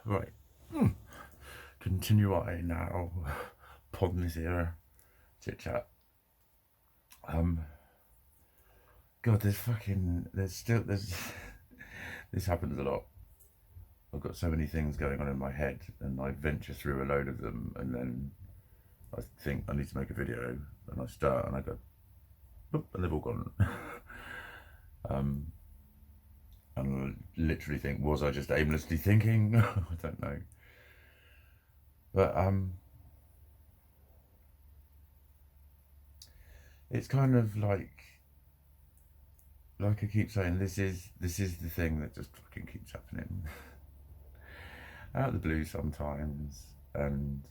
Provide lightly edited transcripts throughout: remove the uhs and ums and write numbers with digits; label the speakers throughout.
Speaker 1: Right. Continue I now upon this era chit chat. Um, God, there's this happens a lot. I've got so many things going on in my head, and I venture through a load of them, and then I think I need to make a video, and I start, and I go, boop, and they've all gone. um, and I literally think, was I just aimlessly thinking? I don't know. But it's kind of like I keep saying, this is the thing that just fucking keeps happening out of the blue sometimes, and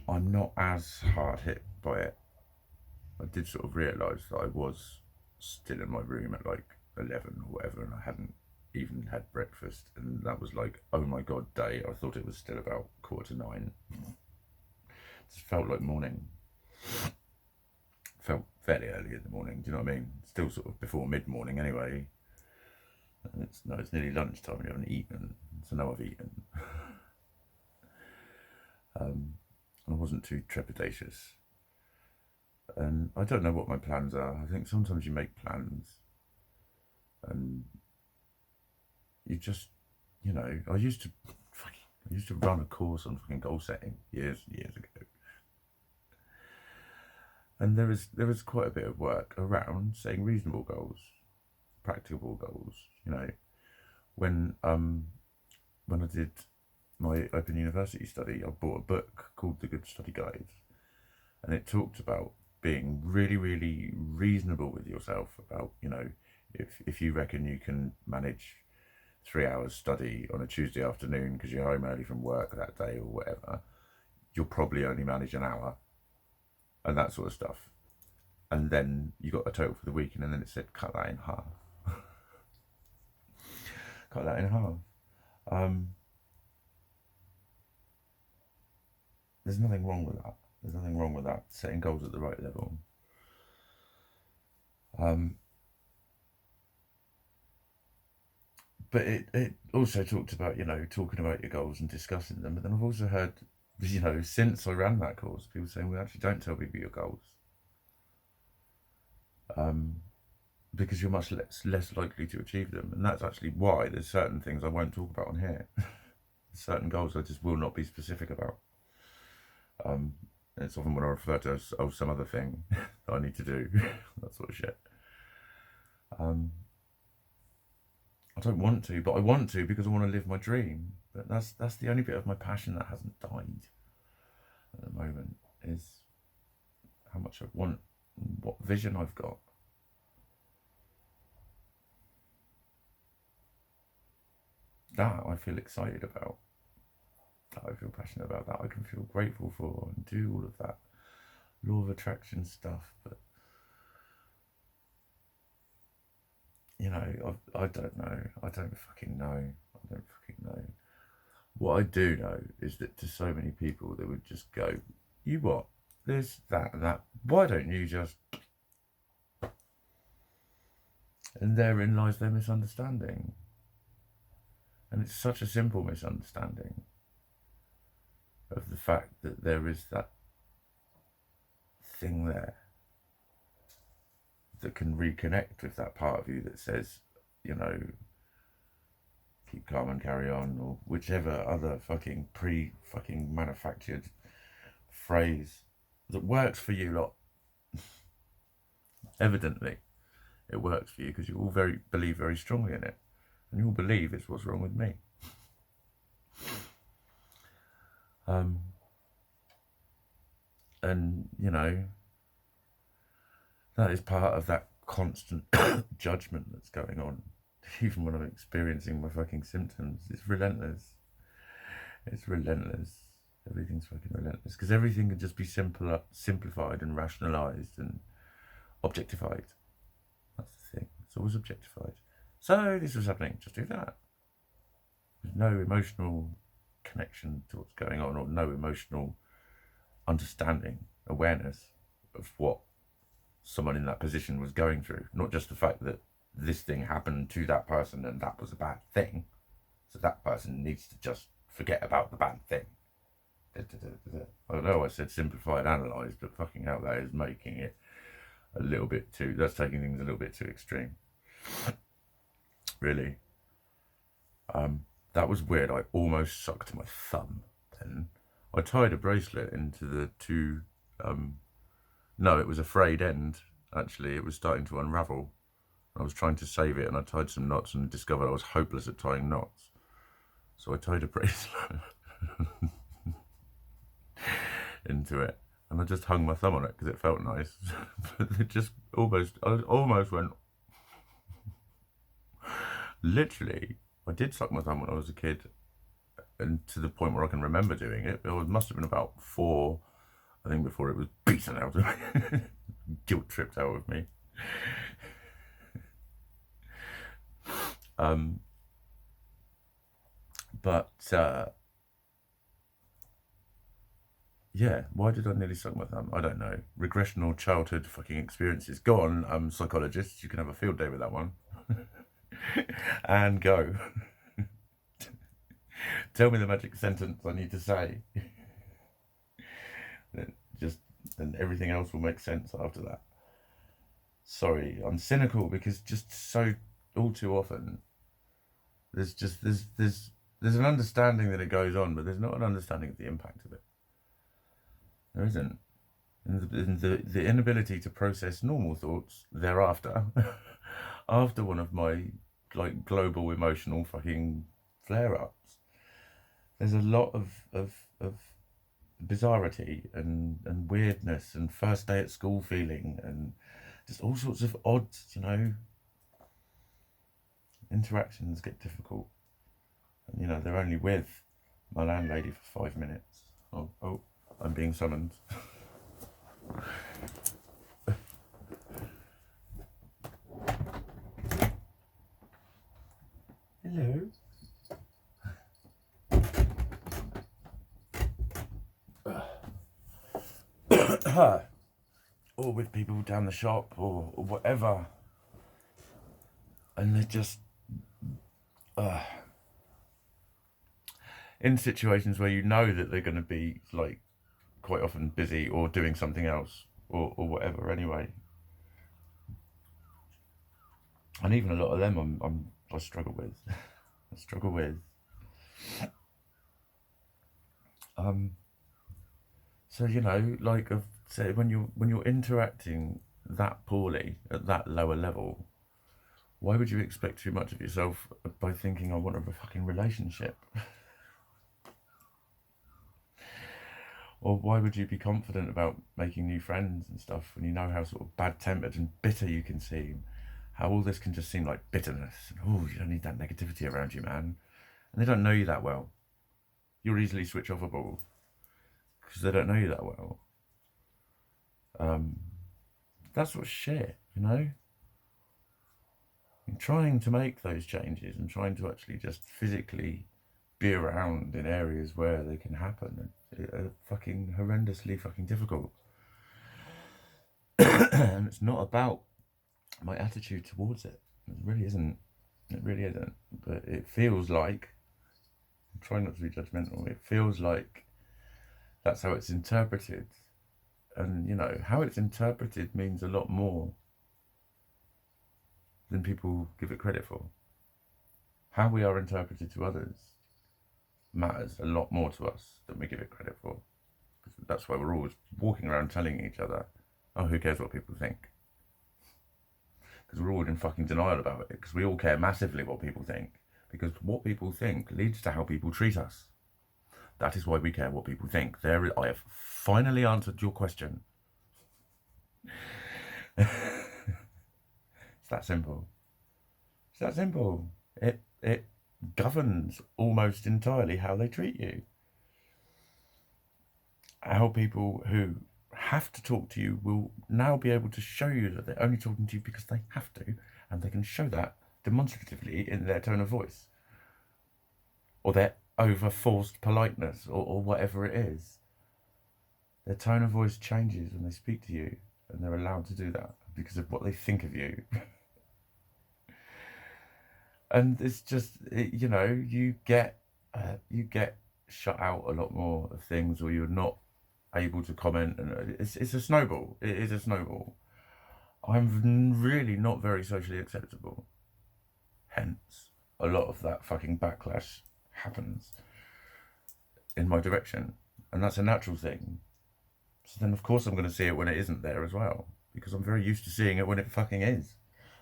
Speaker 1: I'm not as hard hit by it. I did sort of realise that I was still in my room at like 11 or whatever, and I hadn't even had breakfast, and that was like, oh my god, day. I thought it was still about 9:15. It just felt like morning. Felt fairly early in the morning. Do you know what I mean? Still sort of before mid morning anyway. And it's nearly lunchtime. You haven't eaten, so now I've eaten. And I wasn't too trepidatious. And I don't know what my plans are. I think sometimes you make plans, and you just, I used to run a course on fucking goal setting years and years ago, and there is quite a bit of work around setting reasonable goals, practicable goals. When I did my Open University study, I bought a book called The Good Study Guide, and it talked about being really, really reasonable with yourself about, if you reckon you can manage 3 hours study on a Tuesday afternoon because you're home early from work that day or whatever, you'll probably only manage an hour and that sort of stuff. And then you got a total for the weekend, and then it said cut that in half. Cut that in half. There's nothing wrong with that. There's nothing wrong with that. Setting goals at the right level. But it also talked about, talking about your goals and discussing them. But then I've also heard, since I ran that course, people saying, we actually don't tell people your goals. Because you're much less likely to achieve them. And that's actually why there's certain things I won't talk about on here. Certain goals I just will not be specific about. It's often what I refer to as, some other thing that I need to do. That sort of shit. I don't want to, but I want to because I want to live my dream. But that's the only bit of my passion that hasn't died at the moment, is how much I want, what vision I've got. That I feel excited about. That I feel passionate about. That I can feel grateful for and do all of that law of attraction stuff. But I don't know. I don't fucking know. I don't fucking know. What I do know is that to so many people, they would just go, you what? This, that, and that. Why don't you just. And therein lies their misunderstanding. And it's such a simple misunderstanding of the fact that there is that thing there that can reconnect with that part of you that says, keep calm and carry on, or whichever other fucking fucking manufactured phrase that works for you lot. Evidently, it works for you because you all believe very strongly in it, and you all believe it's what's wrong with me. And that is part of that constant judgment that's going on. Even when I'm experiencing my fucking symptoms, it's relentless. It's relentless. Everything's fucking relentless because everything can just be simplified and rationalized and objectified. That's the thing. It's always objectified. So this was happening. Just do that. There's no emotional connection to what's going on, or no emotional understanding, awareness of what someone in that position was going through. Not just the fact that this thing happened to that person and that was a bad thing. that person needs to just forget about the bad thing. I know I said simplified, analysed, but fucking hell, that is making it a little bit too, that's taking things a little bit too extreme. Really. That was weird. I almost sucked my thumb then. I tied a bracelet into the two, no, it was a frayed end, actually. It was starting to unravel. I was trying to save it, and I tied some knots and discovered I was hopeless at tying knots. So I tied a bracelet into it, and I just hung my thumb on it because it felt nice. But it just I almost went. Literally, I did suck my thumb when I was a kid, and to the point where I can remember doing it. It must have been about 4, I think, before it was beaten out of me, guilt tripped out of me. Yeah, why did I nearly suck my thumb? I don't know. Regressional childhood fucking experiences. Go on, psychologists, you can have a field day with that one. And go. Tell me the magic sentence I need to say. And everything else will make sense after that. Sorry, I'm cynical because just so all too often there's an understanding that it goes on, but there's not an understanding of the impact of it. There isn't. And the inability to process normal thoughts thereafter, after one of my like global emotional fucking flare-ups, there's a lot of bizarrity and weirdness and first day at school feeling and just all sorts of odds, you know. Interactions get difficult. And, you know, they're only with my landlady for 5 minutes. Oh, I'm being summoned. Hello. Or with people down the shop or whatever. And they're just in situations where you know that they're going to be like quite often busy or doing something else or whatever anyway. And even a lot of them I struggle with. I struggle with. So, you know, like I've said, when you're interacting that poorly at that lower level, why would you expect too much of yourself by thinking I want a fucking relationship? Or why would you be confident about making new friends and stuff when you know how sort of bad-tempered and bitter you can seem? How all this can just seem like bitterness. Oh, you don't need that negativity around you, man. And they don't know you that well. You're easily switch offable because they don't know you that well. That's what's shit, you know? And trying to make those changes and trying to actually just physically be around in areas where they can happen are fucking horrendously fucking difficult. And it's not about my attitude towards it. It really isn't. It really isn't. But it feels like, I'm trying not to be judgmental, it feels like that's how it's interpreted. And, you know, how it's interpreted means a lot more than people give it credit for. How we are interpreted to others matters a lot more to us than we give it credit for. That's why we're always walking around telling each other, oh, who cares what people think? Because we're all in fucking denial about it, because we all care massively what people think, because what people think leads to how people treat us. That is why we care what people think. I have finally answered your question. It's that simple. It's that simple. It governs almost entirely how they treat you. How people who have to talk to you will now be able to show you that they're only talking to you because they have to, and they can show that demonstratively in their tone of voice or their over forced politeness or whatever it is. Their tone of voice changes when they speak to you, and they're allowed to do that because of what they think of you. And it's just you know, you get shut out a lot more of things, or you're not able to comment, and it's a snowball. It is a snowball. I'm really not very socially acceptable. Hence, a lot of that fucking backlash happens in my direction, and that's a natural thing. So then, of course, I'm going to see it when it isn't there as well, because I'm very used to seeing it when it fucking is.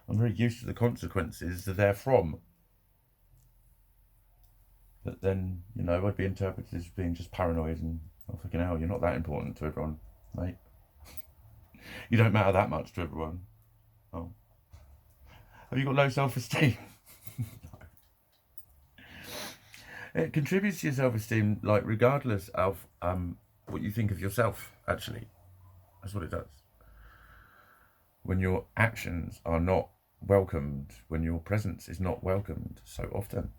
Speaker 1: I'm very used to the consequences therefrom. But then, you know, I'd be interpreted as being just paranoid and, oh, fucking hell, you're not that important to everyone, mate. You don't matter that much to everyone. Oh. Have you got low self-esteem? It contributes to your self-esteem, like, regardless of what you think of yourself, actually. That's what it does. When your actions are not welcomed, when your presence is not welcomed so often,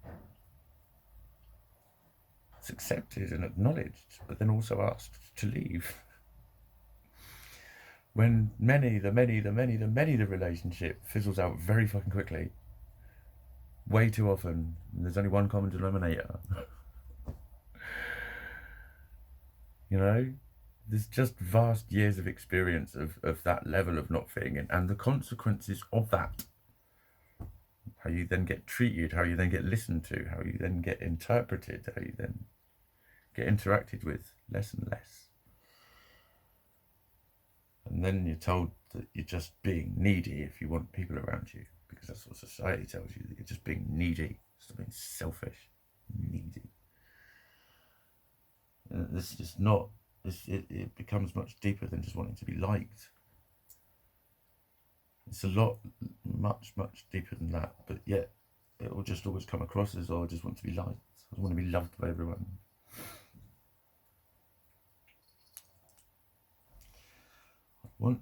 Speaker 1: it's accepted and acknowledged, but then also asked to leave. When the relationship fizzles out very fucking quickly, way too often, and there's only one common denominator. You know, there's just vast years of experience of that level of not fitting in, and the consequences of that. How you then get treated, how you then get listened to, how you then get interpreted, how you then get interacted with less and less. And then you're told that you're just being needy if you want people around you, because that's what society tells you, that you're just being needy, just being selfish, needy. And this is not, it becomes much deeper than just wanting to be liked. It's a lot, much deeper than that, but yet it will just always come across as, oh, I just want to be liked. I want to be loved by everyone. I want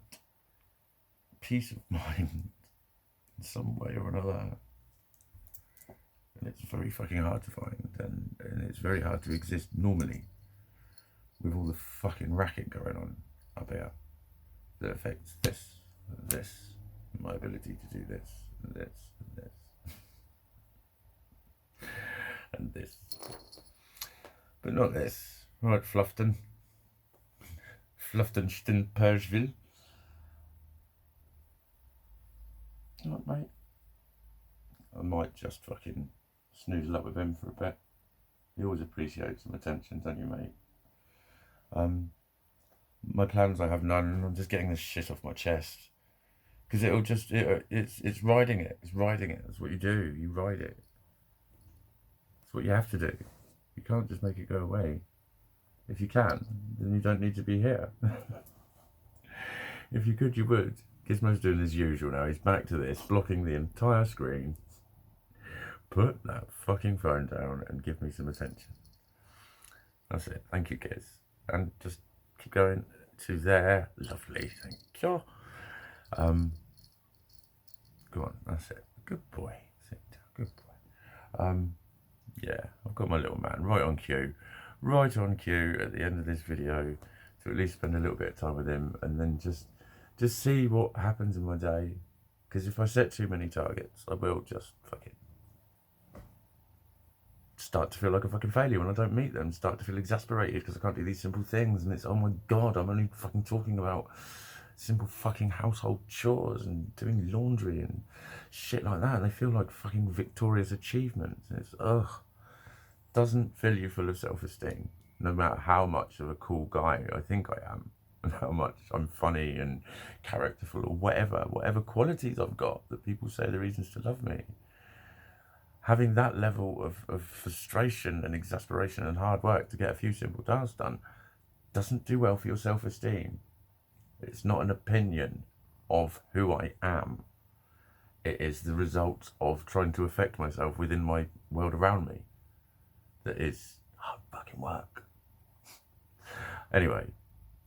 Speaker 1: peace of mind in some way or another. And it's very fucking hard to find, and it's very hard to exist normally with all the fucking racket going on up here that affects this, my ability to do this, and this, and this, and this. But not this. Right, Fluffton. Flufftonshton Pershville. What, mate? I might just fucking snoozle up with him for a bit. He always appreciates some attention, don't you, mate? My plans, I have none. I'm just getting this shit off my chest, because it'll just it's riding it. It's riding it. That's what you do. You ride it. That's what you have to do. You can't just make it go away. If you can, then you don't need to be here. If you could, you would. Gizmo's doing as usual now. He's back to this, blocking the entire screen. Put that fucking phone down and give me some attention. That's it. Thank you, Giz. And just keep going to there. Lovely. Thank you. Go on. That's it. Good boy. Sit down. Good boy. Yeah, I've got my little man right on cue. Right on cue at the end of this video to at least spend a little bit of time with him, and then just see what happens in my day. Because if I set too many targets, I will just fucking start to feel like a fucking failure when I don't meet them. Start to feel exasperated because I can't do these simple things, and it's, oh my god, I'm only fucking talking about simple fucking household chores and doing laundry and shit like that, and they feel like fucking victorious achievements. And it's, ugh, doesn't fill you full of self-esteem, no matter how much of a cool guy I think I am, and how much I'm funny and characterful, or whatever qualities I've got that people say are the reasons to love me. Having that level of frustration and exasperation and hard work to get a few simple tasks done doesn't do well for your self-esteem. It's not an opinion of who I am. It is the result of trying to affect myself within my world around me. That is hard fucking work. Anyway,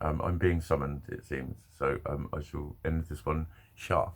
Speaker 1: I'm being summoned, it seems. So I shall end this one sharp.